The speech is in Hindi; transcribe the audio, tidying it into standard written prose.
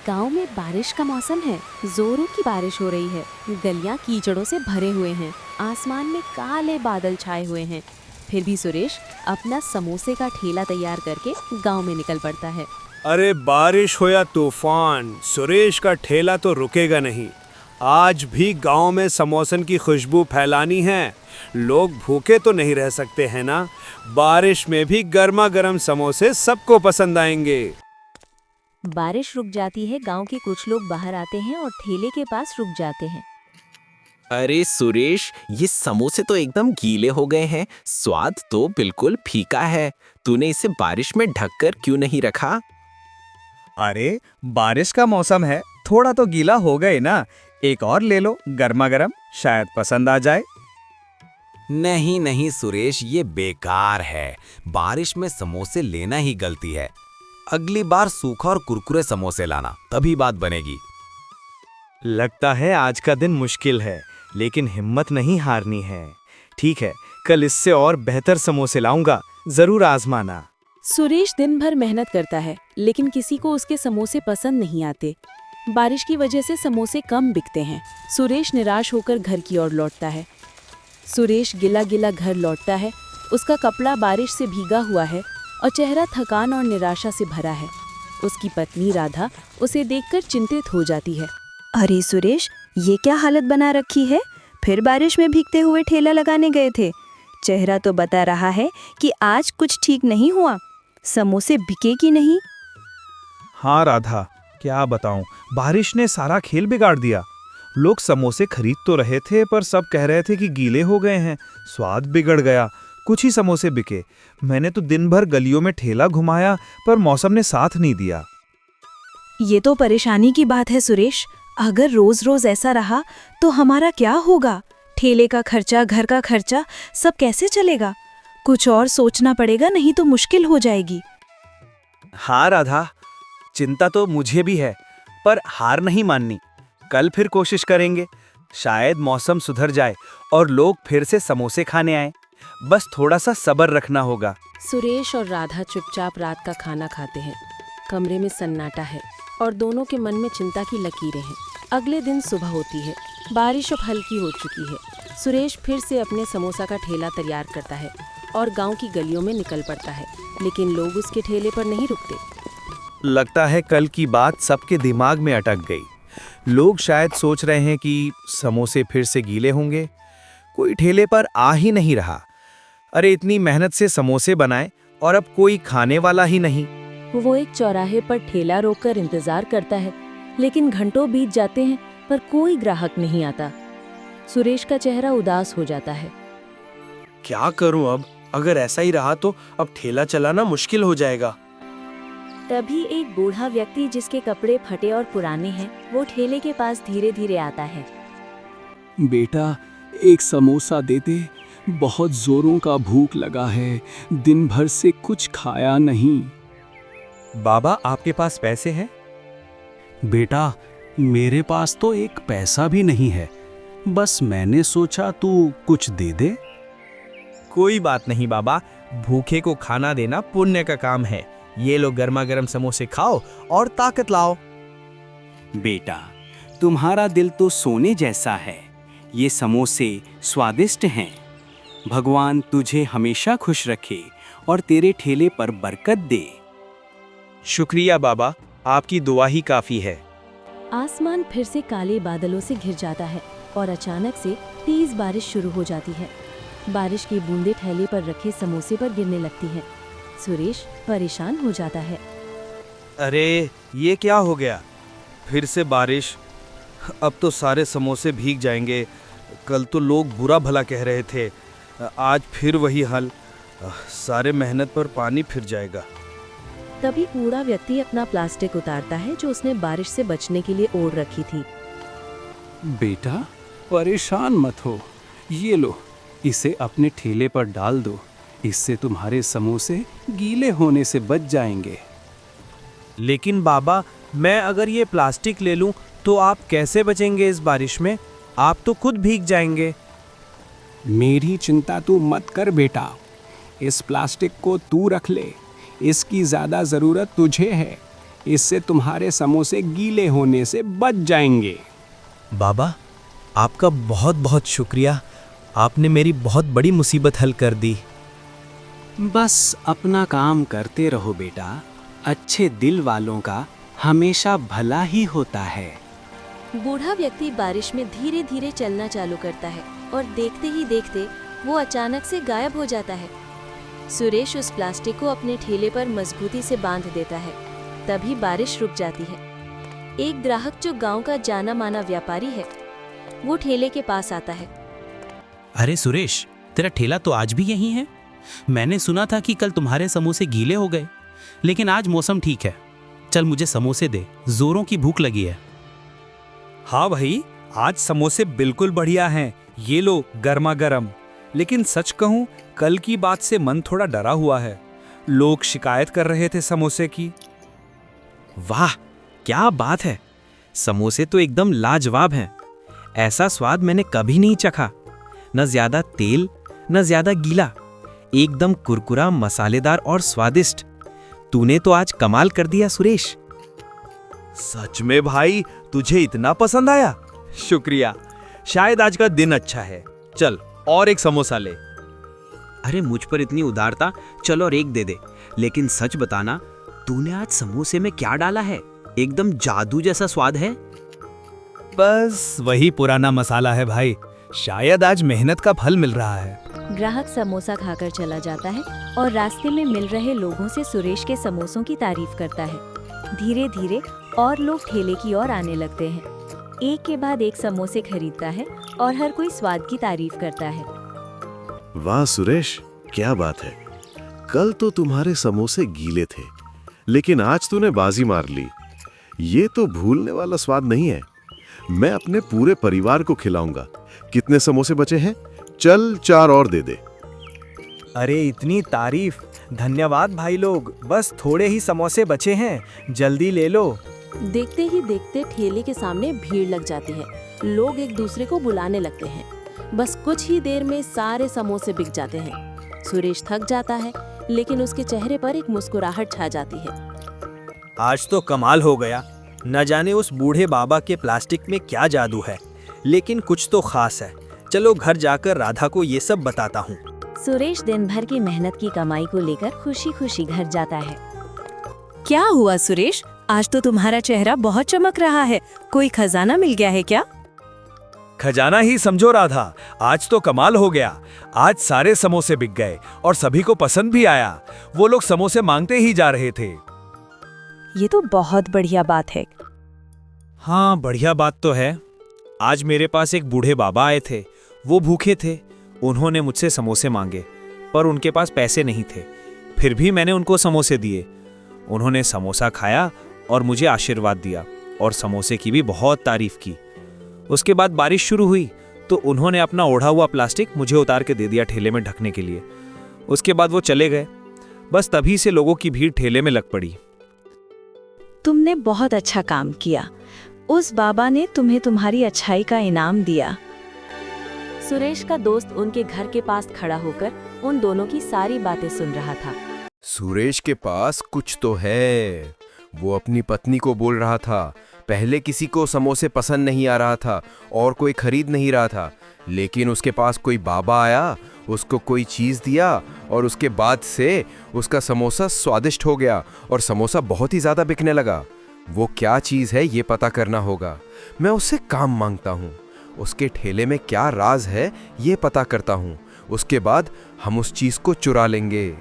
गांव में बारिश का मौसम है। जोरों की बारिश हो रही है। गलियां कीचड़ों से भरे हुए हैं। आसमान में काले बादल छाए हुए हैं। फिर भी सुरेश अपना समोसे का ठेला तैयार करके गांव में निकल पड़ता है। अरे बारिश हो या तूफान, सुरेश का ठेला तो रुकेगा नहीं। आज भी गांव में समोसन की खुशबू फैलानी है। लोग भूखे तो नहीं रह सकते हैं ना। बारिश में भी गर्मा गर्म समोसे सबको पसंद आएंगे। बारिश रुक जाती है। गांव के कुछ लोग बाहर आते हैं और ठेले के पास रुक जाते हैं। अरे सुरेश, ये समोसे तो एकदम गीले हो गए हैं। स्वाद तो बिल्कुल फीका है। तूने इसे बारिश में ढककर क्यों नहीं रखा? अरे बारिश का मौसम है, थोड़ा तो गीला हो गए ना। एक और ले लो, गर्मा गर्म, शायद पसंद आ जाए। नहीं नहीं सुरेश, ये बेकार है। बारिश में समोसे लेना ही गलती है। अगली बार सूखा और कुरकुरे समोसे लाना, तभी बात बनेगी। लगता है आज का दिन मुश्किल है, लेकिन हिम्मत नहीं हारनी है। ठीक है, कल इससे और बेहतर समोसे लाऊंगा, जरूर आजमाना। सुरेश दिन भर मेहनत करता है, लेकिन किसी को उसके समोसे पसंद नहीं आते। बारिश की वजह से समोसे कम बिकते हैं। सुरेश निराश होकर घर की ओर लौटता है। सुरेश गिला गिला घर लौटता है। उसका कपड़ा बारिश से भीगा हुआ है और चेहरा थकान और निराशा से भरा है। उसकी पत्नी राधा उसे देखकर चिंतित हो जाती है। अरे सुरेश, ये क्या हालत बना रखी है? फिर बारिश में भीगते हुए ठेला लगाने गए थे। चेहरा तो बता रहा है कि आज कुछ ठीक नहीं हुआ। समोसे बिके कि नहीं? हाँ राधा, क्या बताऊं, बारिश ने सारा खेल बिगाड़ दिया। लोग समोसे खरीद तो रहे थे, पर सब कह रहे थे कि गीले हो गए हैं। स्वाद बिगड़ गया। कुछ ही समोसे बिके। मैंने तो दिन भर गलियों में ठेला घुमाया, पर मौसम ने साथ नहीं दिया। ये तो परेशानी की बात है सुरेश। अगर रोज रोज ऐसा रहा तो हमारा क्या होगा? ठेले का खर्चा, घर का खर्चा, सब कैसे चलेगा? कुछ और सोचना पड़ेगा, नहीं तो मुश्किल हो जाएगी। हाँ राधा, चिंता तो मुझे भी है, पर हार नहीं माननी। कल फिर कोशिश करेंगे। शायद मौसम सुधर जाए और लोग फिर से समोसे खाने आए। बस थोड़ा सा सब्र रखना होगा। सुरेश और राधा चुपचाप रात का खाना खाते हैं। कमरे में सन्नाटा है और दोनों के मन में चिंता की लकीरें हैं। अगले दिन सुबह होती है। बारिश अब हल्की हो चुकी है। सुरेश फिर से अपने समोसा का ठेला तैयार करता है और गांव की गलियों में निकल पड़ता है, लेकिन लोग उसके ठेले पर नहीं रुकते। लगता है कल की बात सबके दिमाग में अटक गई। लोग शायद सोच रहे हैं कि समोसे फिर से गीले होंगे। कोई ठेले पर आ ही नहीं रहा। अरे इतनी मेहनत से समोसे बनाए और अब कोई खाने वाला ही नहीं। वो एक चौराहे पर ठेला रोककर इंतजार करता है, लेकिन घंटों बीत जाते हैं पर कोई ग्राहक नहीं आता। सुरेश का चेहरा उदास हो जाता है। क्या करूं अब? अगर ऐसा ही रहा तो अब ठेला चलाना मुश्किल हो जाएगा। तभी एक बूढ़ा व्यक्ति जिसके कपड़े फटे और पुराने हैं, वो ठेले के पास धीरे धीरे आता है। बेटा, एक समोसा दे दे। बहुत जोरों का भूख लगा है। दिन भर से कुछ खाया नहीं। बाबा, आपके पास पैसे हैं? बेटा, मेरे पास तो एक पैसा भी नहीं है। बस मैंने सोचा तू कुछ दे दे। कोई बात नहीं बाबा, भूखे को खाना देना पुण्य का काम है। ये लो गर्मा गर्म समोसे खाओ और ताकत लाओ। बेटा, तुम्हारा दिल तो सोने जैसा है। ये समोसे स्वादिष्ट हैं। भगवान तुझे हमेशा खुश रखे और तेरे ठेले पर बरकत दे। शुक्रिया बाबा, आपकी दुआ ही काफी है। आसमान फिर से काले बादलों से घिर जाता है और अचानक से तेज बारिश शुरू हो जाती है। बारिश की बूंदें ठेले पर रखे समोसे पर गिरने लगती हैं। सुरेश परेशान हो जाता है। अरे ये क्या हो गया? फिर से बारिश। अब तो सारे समोसे भीग जाएंगे। कल तो लोग बुरा भला कह रहे थे, आज फिर वही हाल। सारे मेहनत पर पानी फिर जाएगा। तभी बूढ़ा व्यक्ति अपना प्लास्टिक उतारता है जो उसने बारिश से बचने के लिए ओढ़ रखी थी। बेटा, परेशान मत हो। ये लो, इसे अपने ठेले पर डाल दो। इससे तुम्हारे समोसे गीले होने से बच जाएंगे। लेकिन बाबा, मैं अगर ये प्लास्टिक ले लूं तो आप कैसे बचेंगे इस बारिश में? आप तो खुद भीग जाएंगे। मेरी चिंता तू मत कर बेटा। इस प्लास्टिक को तू रख ले। इसकी ज़्यादा ज़रूरत तुझे है। इससे तुम्हारे समोसे गीले होने से बच जाएंगे। बाबा, आपका बहुत बहुत शुक्रिया। आपने मेरी बहुत बड़ी मुसीबत हल कर दी। बस अपना काम करते रहो बेटा। अच्छे दिल वालों का हमेशा भला ही होता है। बूढ़ा व्यक्ति बारिश में धीरे धीरे चलना चालू करता है और देखते ही देखते वो अचानक से गायब हो जाता है। सुरेश उस प्लास्टिक को अपने ठेले पर मजबूती से बांध देता है। तभी बारिश रुक जाती है। एक ग्राहक जो गांव का जाना माना व्यापारी है, वो ठेले के पास आता है। अरे सुरेश, तेरा ठेला तो आज भी यहीं है। मैंने सुना था कि कल तुम्हारे समोसे गीले हो गए, लेकिन आज मौसम ठीक है। चल मुझे समोसे दे, जोरों की भूख लगी है। हाँ भाई, आज समोसे बिल्कुल बढ़िया हैं। ये लो, गर्मा गर्म। लेकिन सच कहूँ, कल की बात से मन थोड़ा डरा हुआ है। लोग शिकायत कर रहे थे समोसे की। वाह, क्या बात है! समोसे तो एकदम लाजवाब हैं। ऐसा स्वाद मैंने कभी नहीं चखा। न ज्यादा तेल, न ज्यादा गीला, एकदम कुरकुरा, मसालेदार और स्वादिष्ट। तूने तो आज कमाल कर दिया सुरेश। सच में भाई, तुझे इतना पसंद आया? शुक्रिया। शायद आज का दिन अच्छा है। चल और एक समोसा ले। अरे मुझ पर इतनी उदारता, चल और एक दे दे। लेकिन सच बताना, तूने आज समोसे में क्या डाला है? एकदम जादू जैसा स्वाद है। बस वही पुराना मसाला है भाई। शायद आज मेहनत का फल मिल रहा है। ग्राहक समोसा खाकर चला जाता है और रास्ते में मिल रहे लोगों से सुरेश के समोसों की तारीफ करता है। धीरे धीरे और लोग ठेले की ओर आने लगते हैं। एक के बाद एक समोसे खरीदता है और हर कोई स्वाद की तारीफ करता है। वाह सुरेश, क्या बात है! कल तो तुम्हारे समोसे गीले थे, लेकिन आज तूने बाजी मार ली। ये तो भूलने वाला स्वाद नहीं है। मैं अपने पूरे परिवार को खिलाऊंगा। कितने समोसे बचे हैं? चल 4 और दे दे। अरे इतनी तारीफ! धन्यवाद भाई लोग। बस थोड़े ही समोसे बचे हैं, जल्दी ले लो। देखते ही देखते ठेले के सामने भीड़ लग जाती है। लोग एक दूसरे को बुलाने लगते हैं। बस कुछ ही देर में सारे समोसे बिक जाते हैं। सुरेश थक जाता है, लेकिन उसके चेहरे पर एक मुस्कुराहट छा जाती है। आज तो कमाल हो गया। न जाने उस बूढ़े बाबा के प्लास्टिक में क्या जादू है, लेकिन कुछ तो खास है। चलो घर जाकर राधा को ये सब बताता हूँ। सुरेश दिन भर की मेहनत की कमाई को लेकर खुशी खुशी घर जाता है। क्या हुआ सुरेश? आज तो तुम्हारा चेहरा बहुत चमक रहा है। कोई खजाना मिल गया है क्या? खजाना ही समझो राधा। आज तो कमाल हो गया। आज सारे समोसे बिक गए और सभी को पसंद भी आया। वो लोग समोसे मांगते ही जा रहे थे। ये तो बहुत बढ़िया बात है। हाँ, बढ़िया बात तो है। आज मेरे पास एक बूढ़े बाबा आए थे। वो भूखे थे। उन्होंने मुझसे समोसे मांगे, पर उनके पास पैसे नहीं थे। फिर भी मैंने उनको समोसे दिए। उन्होंने समोसा खाया और मुझे आशीर्वाद दिया और समोसे की भी बहुत तारीफ की। उसके बाद बारिश शुरू हुई तो उन्होंने अपना ओढ़ा हुआ प्लास्टिक मुझे उतार के दे दिया ठेले में ढकने के लिए। उसके बाद वो चले गए। बस तभी से लोगों की भीड़ ठेले में लग पड़ी। तुमने बहुत अच्छा काम किया। उस बाबा ने तुम्हें तुम्हारी अच्छाई का इनाम दिया। सुरेश का दोस्त उनके घर के पास खड़ा होकर उन दोनों की सारी बातें सुन रहा था। सुरेश के पास कुछ तो है। वो अपनी पत्नी को बोल रहा था, पहले किसी को समोसे पसंद नहीं आ रहा था और कोई खरीद नहीं रहा था, लेकिन उसके पास कोई बाबा आया, उसको कोई चीज़ दिया और उसके बाद से उसका समोसा स्वादिष्ट हो गया और समोसा बहुत ही ज़्यादा बिकने लगा। वो क्या चीज़ है ये पता करना होगा। मैं उससे काम मांगता हूँ। उसके ठेले में क्या राज है ये पता करता हूँ। उसके बाद हम उस चीज़ को चुरा लेंगे।